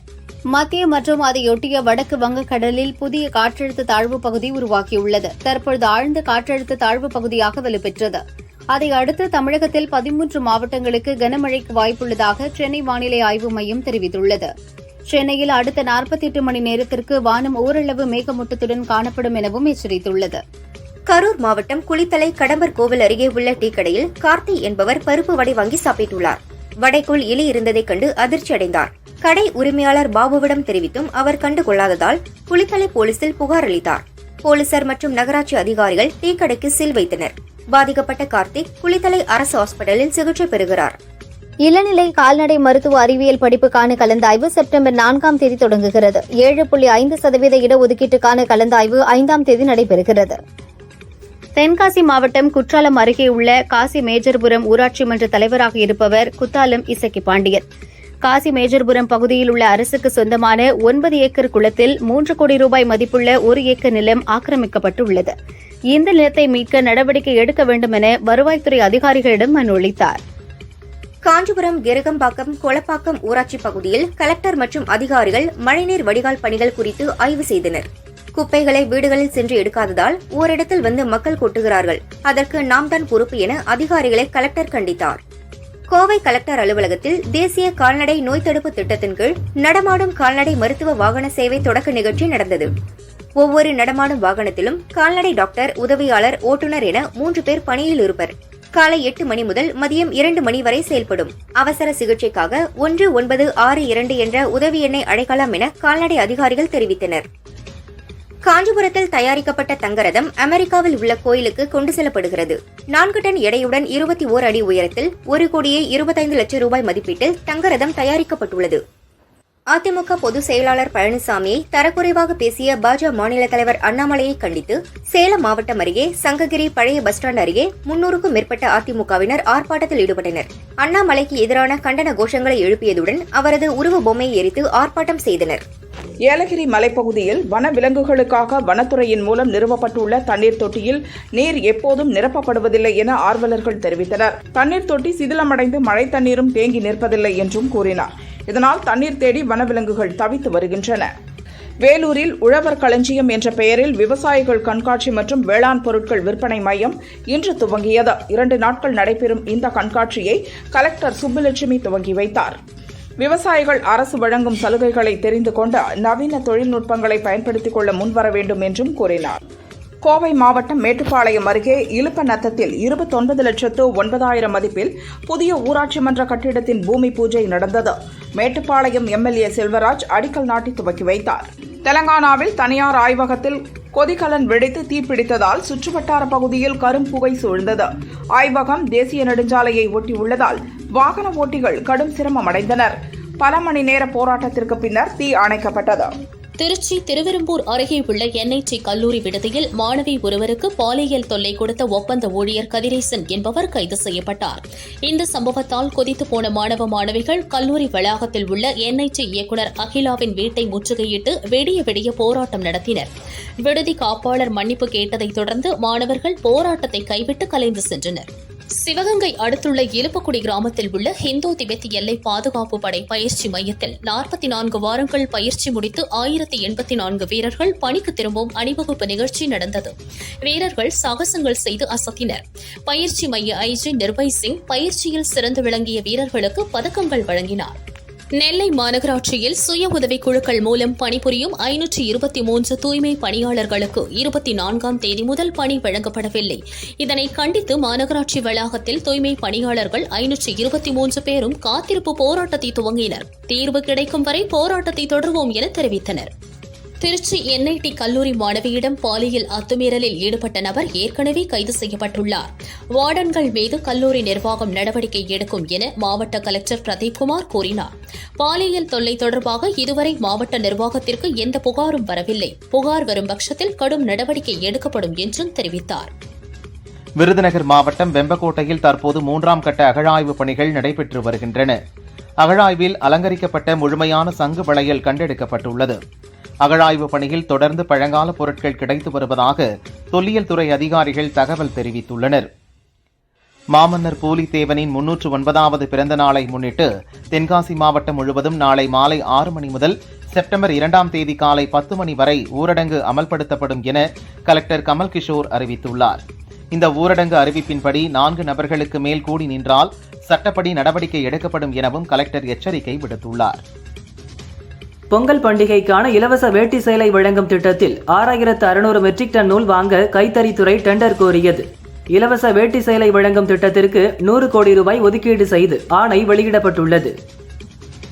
மத்திய மற்றும் அதையொட்டிய வடக்கு வங்கக்கடலில் புதிய காற்றழுத்த தாழ்வு பகுதி உருவாகியுள்ளது. தற்பொழுது ஆழ்ந்த காற்றழுத்த தாழ்வு பகுதியாக வலுப்பெற்றது. அதை அடுத்து தமிழகத்தில் 13 மாவட்டங்களுக்கு கனமழைக்கு வாய்ப்புள்ளதாக சென்னை வானிலை ஆய்வு மையம் தெரிவித்துள்ளது. சென்னையில் அடுத்த 48 மணி நேரத்திற்கு வானம் ஓரளவு மேகமூட்டத்துடன் காணப்படும் எனவும் எச்சரித்துள்ளது. கரூர் மாவட்டம் குளித்தலை கடம்பர் கோவில் அருகே உள்ள டீ கடையில் கார்த்தி என்பவர் பருப்பு வடை வாங்கி சாப்பிட்டுள்ளார். வடைக்குள் எலி இருந்ததைக் கண்டு அதிர்ச்சி அடைந்தார். கடை உரிமையாளர் பாபுவிடம் தெரிவித்தும் அவர் கண்டுகொள்ளாததால் குளித்தலை போலீசில் புகார் அளித்தார். போலீசார் மற்றும் நகராட்சி அதிகாரிகள் டீ கடைக்கு சீல் வைத்தனர். பாதிக்கப்பட்ட கார்த்திக் குளித்தலை அரசு ஹாஸ்பிட்டலில் சிகிச்சை பெறுகிறார். இளநிலை கால்நடை மருத்துவ அறிவியல் படிப்புக்கான கலந்தாய்வு செப்டம்பர் 4ஆம் தேதி தொடங்குகிறது. 7.5% இடஒதுக்கீட்டுக்கான கலந்தாய்வு 5ஆம் தேதி நடைபெறுகிறது. தென்காசி மாவட்டம் குற்றாலம் அருகே உள்ள காசி மேஜர்புரம் ஊராட்சி மன்ற தலைவராக இருப்பவர் குத்தாலம் இசக்கி பாண்டியன். காசி மேஜர்புரம் பகுதியில் உள்ள அரசுக்கு சொந்தமான 9 ஏக்கர் குளத்தில் 3 கோடி ரூபாய் மதிப்புள்ள 1 ஏக்கர் நிலம் ஆக்கிரமிக்கப்பட்டுள்ளது. இந்த நிலத்தை மீட்க நடவடிக்கை எடுக்க வேண்டும் என வருவாய்த்துறை அதிகாரிகளிடம் மனு அளித்தார். காஞ்சிபுரம் கெருகம்பாக்கம் கொளப்பாக்கம் ஊராட்சி பகுதியில் கலெக்டர் மற்றும் அதிகாரிகள் மழைநீர் வடிகால் பணிகள் குறித்து ஆய்வு செய்தனர். குப்பைகளை வீடுகளில் சென்று எடுக்காததால் ஓரிடத்தில் வந்து மக்கள் கொட்டுகிறார்கள். அதற்கு நாம் தான் பொறுப்பு என அதிகாரிகளை கலெக்டர் கண்டித்தார். கோவை கலெக்டர் அலுவலகத்தில் தேசிய கால்நடை நோய் தடுப்பு திட்டத்தின் கீழ் நடமாடும் கால்நடை மருத்துவ வாகன சேவை தொடக்க நிகழ்ச்சி நடந்தது. ஒவ்வொரு நடமாடும் வாகனத்திலும் கால்நடை டாக்டர், உதவியாளர், ஓட்டுநர் என 3 பேர் பணியில் இருப்பர். காலை 8 மணி முதல் மதியம் 2 மணி வரை செயல்படும். அவசர சிகிச்சைக்காக 1962 என்ற உதவி எண்ணை அழைக்கலாம் என கால்நடை அதிகாரிகள் தெரிவித்தனர். காஞ்சிபுரத்தில் தயாரிக்கப்பட்ட தங்கரதம் அமெரிக்காவில் உள்ள கோயிலுக்கு கொண்டு செல்லப்படுகிறது. 4 டன் எடையுடன் 21 அடி உயரத்தில் 1,25,00,000 ரூபாய் மதிப்பீட்டில் தங்கரதம் தயாரிக்கப்பட்டுள்ளது. அதிமுக பொதுச் செயலாளர் பழனிசாமியை தரக்குறைவாக பேசிய பாஜக மாநில தலைவர் அண்ணாமலையை கண்டித்து சேலம் மாவட்டம் அருகே சங்ககிரி பழைய பஸ் ஸ்டாண்ட் அருகே 300க்கும் மேற்பட்ட அதிமுகவினர் ஆர்ப்பாட்டத்தில் ஈடுபட்டனர். அண்ணாமலைக்கு எதிரான கண்டன கோஷங்களை எழுப்பியதுடன் அவரது உருவ பொம்மையை எரித்து ஆர்ப்பாட்டம் செய்தனர். ஏலகிரி மலைப்பகுதியில் வன விலங்குகளுக்காக வனத்துறையின் மூலம் நிறுவப்பட்டுள்ள தண்ணீர் தொட்டியில் நீர் எப்போதும் நிரப்பப்படுவதில்லை என ஆர்வலர்கள் தெரிவித்தனர். தண்ணீர் தொட்டி சிதிலமடைந்து மழை தண்ணீரும் தேங்கி நிற்பதில்லை என்றும் கூறினார். இதனால் தண்ணீர் தேடி வனவிலங்குகள் தவித்து வருகின்றன. வேலூரில் உழவர் களஞ்சியம் என்ற பெயரில் விவசாயிகள் கண்காட்சி மற்றும் வேளாண் பொருட்கள் விற்பனை மையம் இன்று துவங்கியது. 2 நாட்கள் நடைபெறும் இந்த கண்காட்சியை கலெக்டர் சுப்புலட்சுமி துவங்கி வைத்தார். விவசாயிகள் அரசு வழங்கும் சலுகைகளை தெரிந்து கொண்டு நவீன தொழில்நுட்பங்களை பயன்படுத்திக் கொள்ள முன்வர வேண்டும் என்றும் கூறினார். கோவை மாவட்டம் மேட்டுப்பாளையம் அருகே இலுப்பநத்தத்தில் 29,09,000 மதிப்பில் புதிய ஊராட்சி மன்ற கட்டிடத்தின் பூமி பூஜை நடந்தது. மேட்டுப்பாளையம் எம்எல்ஏ செல்வராஜ் அடிக்கல் நாட்டி துவக்கி வைத்தார். தெலங்கானாவில் தனியார் ஆய்வகத்தில் கொதிகலன் வெடித்து தீப்பிடித்ததால் சுற்றுவட்டார பகுதியில் கரும் புகை சூழ்ந்தது. ஆய்வகம் தேசிய நெடுஞ்சாலையை ஒட்டி உள்ளதால் வாகன ஓட்டிகள் கடும் சிரமம் அடைந்தனர். பல மணி நேர போராட்டத்திற்கு பின்னர் தீ அணைக்கப்பட்டது. திருச்சி திருவெரும்பூர் அருகே உள்ள என்ஐடி கல்லூரி விடுதியில் மாணவி ஒருவருக்கு பாலியல் தொல்லை கொடுத்த ஒப்பந்த ஊழியர் கதிரேசன் என்பவர் கைது செய்யப்பட்டார். இந்த சம்பவத்தால் கொதித்து போன மாணவ மாணவிகள் கல்லூரி வளாகத்தில் உள்ள என்ஐடி இயக்குநர் அகிலாவின் வீட்டை முற்றுகையிட்டு விடிய போராட்டம் நடத்தினர். விடுதி காப்பாளர் மன்னிப்பு கேட்டதைத் தொடர்ந்து மாணவர்கள் போராட்டத்தை கைவிட்டு கலைந்து சென்றனர். சிவகங்கை அடுத்துள்ள இலுப்பக்குடி கிராமத்தில் உள்ள ஹிந்து திபெத் எல்லை பாதுகாப்பு படை பயிற்சி மையத்தில் 44 வாரங்கள் பயிற்சி முடித்து 1084 வீரர்கள் பணிக்கு திரும்பும் அணிவகுப்பு நிகழ்ச்சி நடந்தது. வீரர்கள் சாகசங்கள் செய்து அசத்தினர். பயிற்சி மைய ஐஜி நிர்பய் சிங் பயிற்சியில் சிறந்து விளங்கிய வீரர்களுக்கு பதக்கங்கள் வழங்கினார். நெல்லை மாநகராட்சியில் சுய உதவிக் குழுக்கள் மூலம் பணிபுரியும் 523 தூய்மை பணியாளர்களுக்கு 24ஆம் தேதி முதல் பணி வழங்கப்படவில்லை. இதனை கண்டித்து மாநகராட்சி வளாகத்தில் தூய்மை பணியாளர்கள் 523 பேரும் காத்திருப்பு போராட்டத்தை துவங்கினர். தீர்வு கிடைக்கும் வரை போராட்டத்தை தொடர்வோம் என தெரிவித்தனர். திருச்சி என்ஐடி கல்லூரி மாணவியிடம் பாலியல் அத்துமீறலில் ஈடுபட்ட நபர் ஏற்கனவே கைது செய்யப்பட்டுள்ளார். வார்டன்கள் மீது கல்லூரி நிர்வாகம் நடவடிக்கை எடுக்கும் என மாவட்ட கலெக்டர் பிரதீப்குமார் கூறினார். பாலியல் தொல்லை தொடர்பாக இதுவரை மாவட்ட நிர்வாகத்திற்கு எந்த புகாரும் வரவில்லை. புகார் வரும் பட்சத்தில் கடும் நடவடிக்கை எடுக்கப்படும் என்றும் தெரிவித்தார். விருதுநகர் மாவட்டம் வெம்பக்கோட்டையில் தற்போது 3ஆம் கட்ட அகழாய்வு பணிகள் நடைபெற்று வருகின்றன. அகழாய்வில் அலங்கரிக்கப்பட்ட முழுமையான சங்கு வளையல் கண்டெடுக்கப்பட்டுள்ளது. அகழாய்வு பணியில் தொடர்ந்து பழங்கால பொருட்கள் கிடைத்து வருவதாக தொல்லியல் துறை அதிகாரிகள் தகவல் தெரிவித்துள்ளனர். மாமன்னர் பூலித்தேவனின் 309வது பிறந்த நாளை முன்னிட்டு தென்காசி மாவட்டம் முழுவதும் நாளை மாலை 6 மணி முதல் செப்டம்பர் 2ஆம் தேதி காலை 10 மணி வரை ஊரடங்கு அமல்படுத்தப்படும் என கலெக்டர் கமல் கிஷோர் அறிவித்துள்ளார். இந்த ஊரடங்கு அறிவிப்பின்படி 4 நபர்களுக்கு மேல் கூடி நின்றால் சட்டப்படி நடவடிக்கை எடுக்கப்படும் எனவும் கலெக்டர் எச்சரிக்கை விடுத்துள்ளார். பொங்கல் பண்டிகைக்கான இலவச வேட்டி சேலை வழங்கும் திட்டத்தில் 6600 மெட்ரிக் டன் நூல் வாங்க கைத்தறித்துறை டெண்டர் கோரியது. இலவச வேட்டி சேலை வழங்கும் திட்டத்திற்கு 100 கோடி ரூபாய் ஒதுக்கீடு செய்து ஆணை வெளியிடப்பட்டுள்ளது.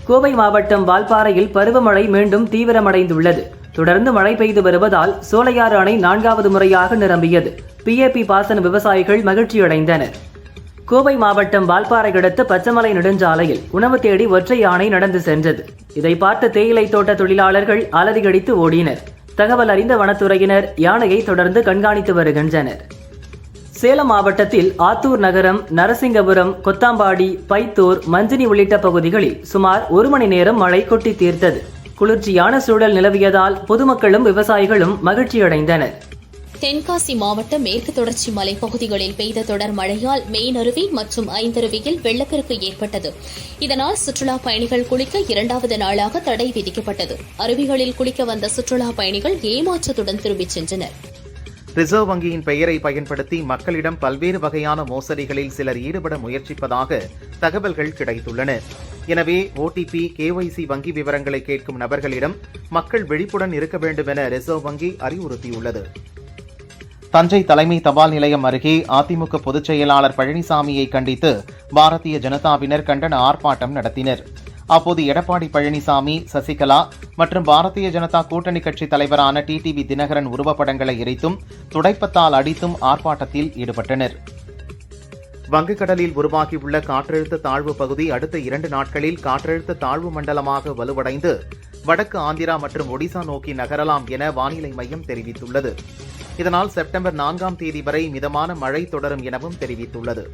கோவை மாவட்டம் வால்பாறையில் பருவமழை மீண்டும் தீவிரமடைந்துள்ளது. தொடர்ந்து மழை பெய்து வருவதால் சோலையாறு அணை 4வது முறையாக நிரம்பியது. PAP பாசன விவசாயிகள் மகிழ்ச்சியடைந்தனர். கோவை மாவட்டம் வால்பாறை அடுத்த பச்சைமலை நெடுஞ்சாலையில் உணவு தேடி ஒற்றை யானை நடந்து சென்றது. இதை பார்த்த தேயிலை தோட்ட தொழிலாளர்கள் அலறியடித்து ஓடினர். தகவல் அறிந்த வனத்துறையினர் யானையை தொடர்ந்து கண்காணித்து வருகின்றனர். சேலம் மாவட்டத்தில் ஆத்தூர் நகரம், நரசிங்கபுரம், கொத்தாம்பாடி, பைத்தூர், மஞ்சினி உள்ளிட்ட பகுதிகளில் சுமார் 1 மணி நேரம் மழை கொட்டி தீர்த்தது. குளிர்ச்சியான சூழல் நிலவியதால் பொதுமக்களும் விவசாயிகளும் மகிழ்ச்சியடைந்தனர். தென்காசி மாவட்ட மேற்கு தொடர்ச்சி மலைப்பகுதிகளில் பெய்த தொடர் மழையால் மெயினருவி மற்றும் ஐந்தருவியில் வெள்ளப்பெருக்கு ஏற்பட்டது. இதனால் சுற்றுலா பயணிகள் குளிக்க 2வது நாளாக தடை விதிக்கப்பட்டது. அருவிகளில் குளிக்க வந்த சுற்றுலா பயணிகள் ஏமாற்றத்துடன் திரும்பிச் சென்றனர். ரிசர்வ் வங்கியின் பெயரை பயன்படுத்தி மக்களிடம் பல்வேறு வகையான மோசடிகளில் சிலர் ஈடுபட முயற்சிப்பதாக தகவல்கள் கிடைத்துள்ளன. எனவே OTP, KYC வங்கி விவரங்களை கேட்கும் நபர்களிடம் மக்கள் விழிப்புடன் இருக்க வேண்டும் என ரிசர்வ் வங்கி அறிவுறுத்தியுள்ளது. தஞ்சை தலைமை தபால் நிலையம் அருகே அதிமுக பொதுச் செயலாளர் பழனிசாமியை கண்டித்து பாரதிய ஜனதாவினர் கண்டன ஆர்ப்பாட்டம் நடத்தினர். அப்போது எடப்பாடி பழனிசாமி, சசிகலா மற்றும் பாரதிய ஜனதா கூட்டணி கட்சி தலைவரான TTV தினகரன் உருவப்படங்களை எரித்தும் துடைப்பத்தால் அடித்தும் ஆர்ப்பாட்டத்தில் ஈடுபட்டனர். வங்கக்கடலில் உருவாகியுள்ள காற்றழுத்த தாழ்வு பகுதி அடுத்த 2 நாட்களில் காற்றழுத்த தாழ்வு மண்டலமாக வலுவடைந்து வடக்கு ஆந்திரா மற்றும் ஒடிசா நோக்கி நகரலாம் என வானிலை மையம் தெரிவித்துள்ளது. இதனால் செப்டம்பர் 4ஆம் தேதி வரை மிதமான மழை தொடரும் எனவும் தெரிவித்துள்ளது.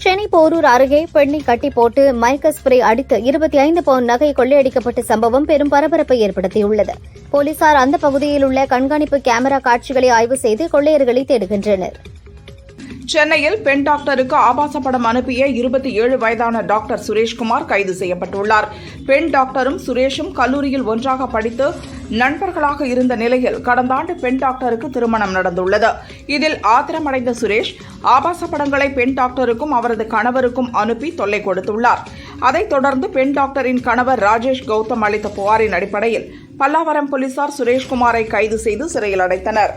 சென்னை போரூர் அருகே பெண்ணை கட்டி போட்டு மயக்க ஸ்ப்ரே அடித்து 25 பவுன் நகை கொள்ளையடிக்கப்பட்ட சம்பவம் பெரும் பரபரப்பை ஏற்படுத்தியுள்ளது. போலீசார் அந்த பகுதியில் உள்ள கண்காணிப்பு கேமரா காட்சிகளை ஆய்வு செய்து கொள்ளையர்களை தேடுகின்றனர். சென்னையில் பெண் டாக்டருக்கு ஆபாச படம் அனுப்பிய 27 வயதான டாக்டர் சுரேஷ்குமார் கைது செய்யப்பட்டுள்ளார். பெண் டாக்டரும் சுரேஷும் கல்லூரியில் ஒன்றாக படித்து நண்பர்களாக இருந்த நிலையில் கடந்த ஆண்டு பெண் டாக்டருக்கு திருமணம் நடந்துள்ளது. இதில் ஆத்திரமடைந்த சுரேஷ் ஆபாச படங்களை பெண் டாக்டருக்கும் அவரது கணவருக்கும் அனுப்பி தொல்லை கொடுத்துள்ளார். அதைத் தொடர்ந்து பெண் டாக்டரின் கணவர் ராஜேஷ் கௌதம் அளித்த புகாரின் அடிப்படையில் பல்லாவரம் போலீசார் சுரேஷ்குமாரை கைது செய்து சிறையில் அடைத்தனர்.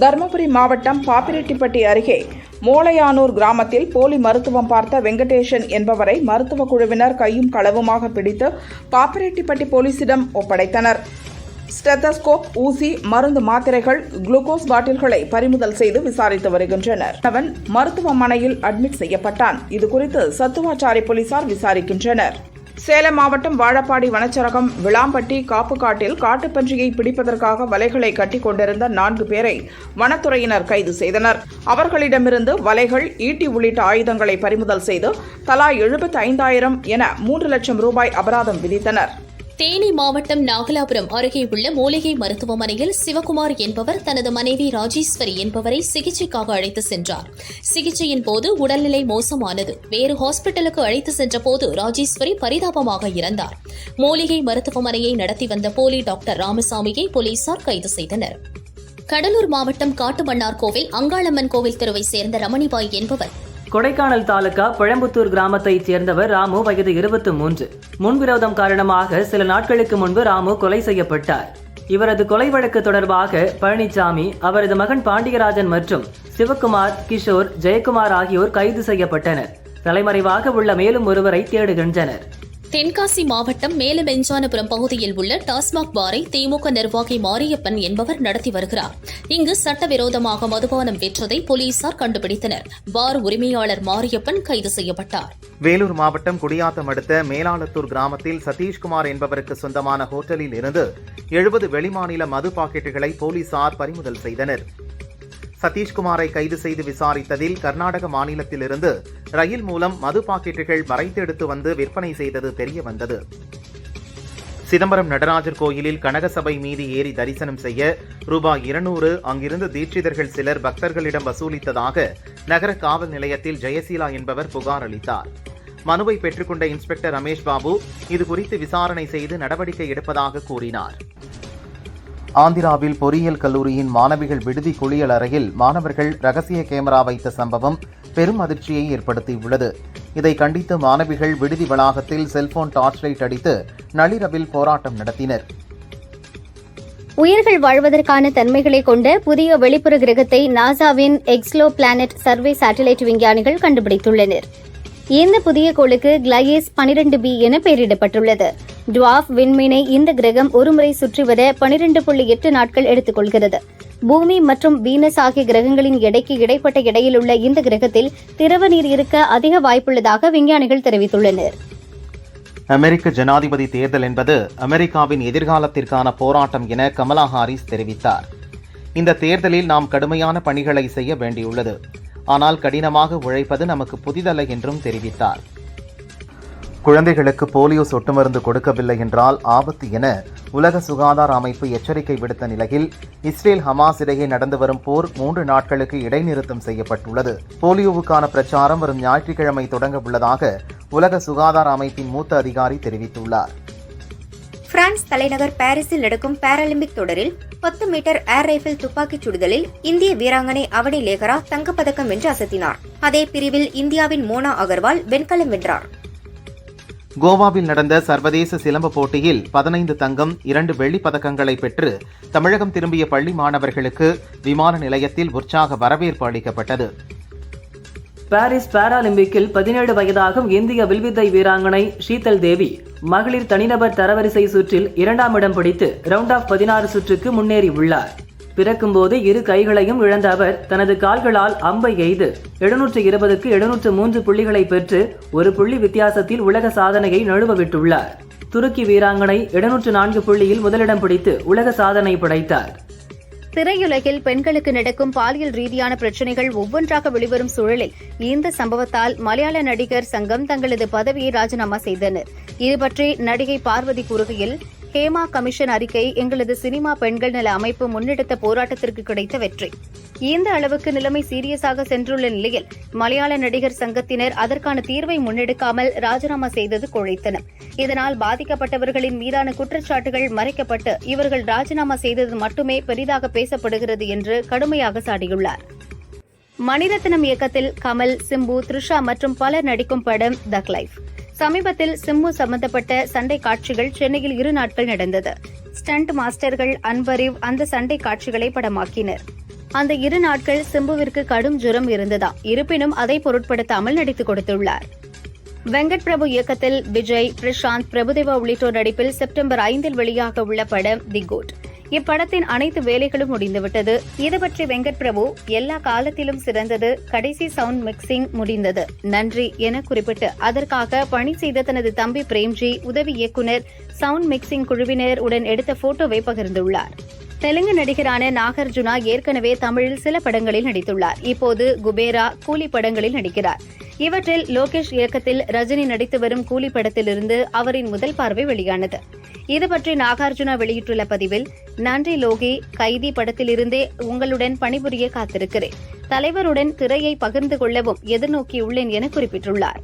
தருமபுரி மாவட்டம் பாப்பிரெட்டிப்பட்டி அருகே மோளையானூர் கிராமத்தில் போலி மருத்துவம் பார்த்த வெங்கடேசன் என்பவரை மருத்துவ குழுவினர் கையும் களவுமாக பிடித்து பாப்பிரெட்டிப்பட்டி போலீசிடம் ஒப்படைத்தனர். ஸ்டெத்தஸ்கோப், ஊசி, மருந்து மாத்திரைகள், குளுக்கோஸ் பாட்டில்களை பறிமுதல் செய்து விசாரித்து வருகின்றனர். அவன் மருத்துவமனையில் அட்மிட் செய்யப்பட்டான். இதுகுறித்து சத்துவாச்சாரி போலீசார் விசாரிக்கின்றனர். சேலம் மாவட்டம் வாழப்பாடி வனச்சரகம் விளாம்பட்டி காப்புக்காட்டில் காட்டுப்பன்றியை பிடிப்பதற்காக வலைகளை கட்டிக் கொண்டிருந்த 4 பேரை வனத்துறையினர் கைது செய்தனர். அவர்களிடமிருந்து வலைகள், ஈட்டி உள்ளிட்ட ஆயுதங்களை பறிமுதல் செய்து தலா 75,000 என 3 லட்சம் ரூபாய் அபராதம் விதித்தனர். தேனி மாவட்டம் நாகலாபுரம் அருகே உள்ள மூலிகை மருத்துவமனையில் சிவகுமார் என்பவர் தனது மனைவி ராஜேஸ்வரி என்பவரை சிகிச்சைக்காக அழைத்து சென்றார். சிகிச்சையின் போது உடல்நிலை மோசமானது. வேறு ஹாஸ்பிட்டலுக்கு அழைத்து சென்றபோது ராஜேஸ்வரி பரிதாபமாக இறந்தார். மூலிகை மருத்துவமனையை நடத்தி வந்த போலி டாக்டர் ராமசாமியை போலீசார் கைது செய்தனர். கடலூர் மாவட்டம் காட்டுமன்னார் கோவில் அங்காளம்மன் கோவில் தெருவை சேர்ந்த ரமணிபாய் என்பவர் கொடைக்கானல் தாலுகா பழம்புத்தூர் கிராமத்தைச் சேர்ந்தவர் ராமு, வயது 23. முன்விரோதம் காரணமாக சில நாட்களுக்கு முன்பு ராமு கொலை செய்யப்பட்டார். இவரது கொலை வழக்கு தொடர்பாக பழனிசாமி, அவரது மகன் பாண்டியராஜன் மற்றும் சிவகுமார், கிஷோர், ஜெயக்குமார் ஆகியோர் கைது செய்யப்பட்டனர். தலைமறைவாக உள்ள மேலும் ஒருவரை தேடுகின்றனர். தென்காசி மாவட்டம் மேலமெஞ்சானபுரம் பகுதியில் உள்ள டாஸ்மாக் பாரை திமுக நிர்வாகி மாரியப்பன் என்பவர் நடத்தி வருகிறார். இங்கு சட்டவிரோதமாக மதுபானம் விற்றதை போலீசார் கண்டுபிடித்தனர். பார் உரிமையாளர் மாரியப்பன் கைது செய்யப்பட்டார். வேலூர் மாவட்டம் குடியாத்தம் அடுத்த மேலாளத்தூர் கிராமத்தில் சதீஷ்குமார் என்பவருக்கு சொந்தமான ஹோட்டலில் இருந்து 70 வெளிமாநில மது பாக்கெட்டுகளை போலீசார் பறிமுதல் செய்தனர். சதீஷ்குமாரை கைது செய்து விசாரித்ததில் கர்நாடக மாநிலத்திலிருந்து ரயில் மூலம் மது பாக்கெட்டுகள் மறைத்தெடுத்து வந்து விற்பனை செய்தது தெரியவந்தது. சிதம்பரம் நடராஜர் கோயிலில் கனகசபை மீது ஏறி தரிசனம் செய்ய ரூபாய் 200 அங்கிருந்து தீட்சிதர்கள் சிலர் பக்தர்களிடம் வசூலித்ததாக நகர காவல் நிலையத்தில் ஜெயசீலா என்பவர் புகார் அளித்தார். மனுவை பெற்றுக்கொண்ட இன்ஸ்பெக்டர் ரமேஷ் பாபு இதுகுறித்து விசாரணை செய்து நடவடிக்கை எடுப்பதாக கூறினார். ஆந்திராவில் பொறியியல் கல்லூரியின் மாணவிகள் விடுதி குளியல் அறையில் மாணவர்கள் ரகசிய கேமரா வைத்த சம்பவம் பெரும் அதிர்ச்சியை ஏற்படுத்தியுள்ளது. இதை கண்டித்து மாணவிகள் விடுதி வளாகத்தில் செல்போன் டார்ச் லைட் அடித்து நள்ளிரவில் போராட்டம் நடத்தினர். உயிர்கள் வாழ்வதற்கான தன்மைகளை கொண்ட புதிய வெளிப்புற கிரகத்தை நாசாவின் எக்ஸ்லோ பிளானட் சர்வே சேட்டலைட் விஞ்ஞானிகள் கண்டுபிடித்துள்ளனர். இந்த புதிய கோளுக்கு கிளையேஸ் 12b என பெயரிடப்பட்டுள்ளது. டுவார்ஃப் விண்மீனை இந்த கிரகம் ஒருமுறை சுற்றிவர 12.8 நாட்கள் எடுத்துக்கொள்கிறது. பூமி மற்றும் வீனஸ் ஆகிய கிரகங்களின் எடைக்கு இடைப்பட்ட எடையில் உள்ள இந்த கிரகத்தில் திரவ நீர் இருக்க அதிக வாய்ப்புள்ளதாக விஞ்ஞானிகள் தெரிவித்துள்ளனர். அமெரிக்க ஜனாதிபதி தேர்தல் என்பது அமெரிக்காவின் எதிர்காலத்திற்கான போராட்டம் என கமலா ஹாரிஸ் தெரிவித்தார். இந்த தேர்தலில் நாம் கடுமையான பணிகளை செய்ய வேண்டியுள்ளது. ஆனால் கடினமாக உழைப்பது நமக்கு புதிதல்ல என்றும் தெரிவித்தார். குழந்தைகளுக்கு போலியோ சொட்டு மருந்து கொடுக்கவில்லை என்றால் ஆபத்து என உலக சுகாதார அமைப்பு எச்சரிக்கை விடுத்த நிலையில் இஸ்ரேல் ஹமாஸ் இடையே நடந்து வரும் போர் 3 நாட்களுக்கு இடைநிறுத்தம் செய்யப்பட்டுள்ளது. போலியோவுக்கான பிரச்சாரம் வரும் ஞாயிற்றுக்கிழமை தொடங்க உள்ளதாக உலக சுகாதார அமைப்பின் மூத்த அதிகாரி தெரிவித்துள்ளார். பிரான்ஸ் தலைநகர் பாரிஸில் நடக்கும் பாராலிம்பிக் தொடரில் 10 மீட்டர் ஏர் ரைபிள் துப்பாக்கிச் சுடுதலில் இந்திய வீராங்கனை அவனி லேகரா தங்கப்பதக்கம் வென்று அசத்தினார். அதே பிரிவில் இந்தியாவின் மோனா அகர்வால் வெண்கலம் வென்றார். கோவாவில் நடந்த சர்வதேச சிலம்ப போட்டியில் 15 தங்கம் 2 வெள்ளிப் பதக்கங்களை பெற்று தமிழகம் திரும்பிய பள்ளி மாணவர்களுக்கு விமான நிலையத்தில் உற்சாக வரவேற்பு அளிக்கப்பட்டது. பாரிஸ் பாராலிம்பிக்கில் 17 வயதாகும் இந்திய வில்வித்தை வீராங்கனை ஷீதல் தேவி மகளிர் தனிநபர் தரவரிசை சுற்றில் 2ஆம் இடம் பிடித்து ரவுண்ட் ஆஃப் 16 சுற்றுக்கு முன்னேறியுள்ளார். பிறக்கும்போது 2 கைகளையும் இழந்த அவர் தனது கால்களால் அம்பை எய்து 720க்கு 703 புள்ளிகளை பெற்று 1 புள்ளி வித்தியாசத்தில் உலக சாதனையை நழுவவிட்டுள்ளார். துருக்கி வீராங்கனை 704 புள்ளியில் முதலிடம் பிடித்து உலக சாதனை படைத்தார். திரையுலகில் பெண்களுக்கு நடக்கும் பாலியல் ரீதியான பிரச்சினைகள் ஒவ்வொன்றாக வெளிவரும் சூழலில் இந்த சம்பவத்தால் மலையாள நடிகர் சங்கம் தங்களது பதவியை ராஜினாமா செய்தனர். இதுபற்றி நடிகை பார்வதி கூறுகையில், ஹேமா கமிஷன் அறிக்கை எங்களது சினிமா பெண்கள் நல அமைப்பு முன்னெடுத்த போராட்டத்திற்கு கிடைத்த வெற்றி. இந்த அளவுக்கு நிலைமை சீரியஸாக சென்றுள்ள நிலையில் மலையாள நடிகர் சங்கத்தினர் அதற்கான தீர்வை முன்னெடுக்காமல் ராஜினாமா செய்தது குழைத்தனம். இதனால் பாதிக்கப்பட்டவர்களின் மீதான குற்றச்சாட்டுகள் மறைக்கப்பட்டு இவர்கள் ராஜினாமா செய்தது மட்டுமே பெரிதாக பேசப்படுகிறது என்று கடுமையாக சாடியுள்ளார். மணிரத்னம் இயக்கத்தில் கமல், சிம்பு, த்ரிஷா மற்றும் பலர் நடிக்கும் படம் தக் லைஃப். சமீபத்தில் சிம்பு சம்பந்தப்பட்ட சண்டை காட்சிகள் சென்னையில் 2 நாட்கள் நடந்தது. ஸ்டண்ட் மாஸ்டர்கள் அன்பரிவ் அந்த சண்டை காட்சிகளை படமாக்கினர். அந்த 2 நாட்கள் சிம்புவிற்கு கடும் ஜுரம் இருந்ததா, இருப்பினும் அதை பொருட்படுத்தாமல் நடித்துக் கொடுத்துள்ளார். வெங்கட் பிரபு இயக்கத்தில் விஜய், பிரசாந்த், பிரபுதேவா உள்ளிட்டோர் நடிப்பில் செப்டம்பர் 5 வெளியாக உள்ள படம் தி கோட். இப்படத்தின் அனைத்து வேலைகளும் முடிந்துவிட்டது. இதுபற்றி வெங்கட் பிரபு, எல்லா காலத்திலும் சிறந்தது, கடைசி சவுண்ட் மிக்சிங் முடிந்தது, நன்றி என குறிப்பிட்டு அதற்காக பணி செய்த தனது தம்பி பிரேம்ஜி, உதவி இயக்குநர், சவுண்ட் மிக்சிங் குழுவினர் உடன் எடுத்த போட்டோவை பகிர்ந்துள்ளார். தெலுங்கு நடிகரான நாகார்ஜுனா ஏற்கனவே தமிழில் சில படங்களில் நடித்துள்ளார். இப்போது குபேரா, கூலி படங்களில் நடிக்கிறார். இவற்றில் லோகேஷ் இயக்கத்தில் ரஜினி நடித்து வரும் கூலி படத்திலிருந்து அவரின் முதல் பார்வை வெளியானது. இதுபற்றி நாகார்ஜுனா வெளியிட்டுள்ள பதிவில், நன்றி லோகி, கைதி படத்திலிருந்தே உங்களுடன் பணிபுரிய காத்திருக்கிறேன். தலைவருடன் திரையை பகிர்ந்து கொள்ளவும் எதிர்நோக்கியுள்ளேன் என குறிப்பிட்டுள்ளார்.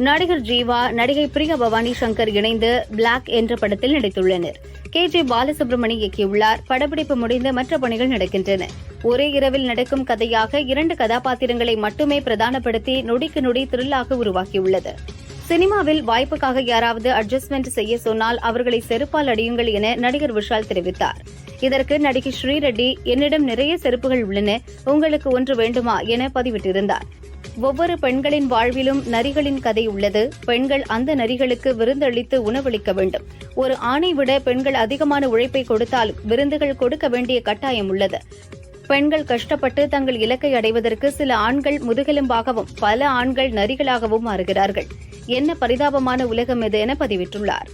நடிகர் ஜீவா, நடிகை பிரியா பவானி சங்கர் இணைந்து பிளாக் என்ற படத்தில் நடித்துள்ளனர். KJ பாலசுப்ரமணி இயக்கியுள்ளார். படப்பிடிப்பு முடிந்து மற்ற பணிகள் நடக்கின்றன. ஒரே இரவில் நடக்கும் கதையாக 2 கதாபாத்திரங்களை மட்டுமே பிரதானப்படுத்தி நொடிக்கு நொடி த்ரில்லாக உருவாக்கியுள்ளது. சினிமாவில் வாய்ப்புக்காக யாராவது அட்ஜஸ்ட்மெண்ட் செய்ய சொன்னால் அவர்களை செருப்பால் அடியுங்கள் என நடிகர் விஷால் தெரிவித்தார். இதற்கு நடிகை ஸ்ரீரெட்டி, என்னிடம் நிறைய செருப்புகள் உள்ளன, உங்களுக்கு ஒன்று வேண்டுமா என பதிவிட்டிருந்தார். ஒவ்வொரு பெண்களின் வாழ்விலும் நரிகளின் கதை உள்ளது. பெண்கள் அந்த நரிகளுக்கு விருந்தளித்து உணவளிக்க வேண்டும். ஒரு ஆணை விட பெண்கள் அதிகமான உழைப்பை கொடுத்தாலும் விருந்துகள் கொடுக்க வேண்டிய கட்டாயம் உள்ளது. பெண்கள் கஷ்டப்பட்டு தங்கள் இலக்கை அடைவதற்கு சில ஆண்கள் முதுகெலும்பாகவும் பல ஆண்கள் நரிகளாகவும் மாறுகிறார்கள். என்ன பரிதாபமான உலகம் இது என பதிவிட்டுள்ளார்.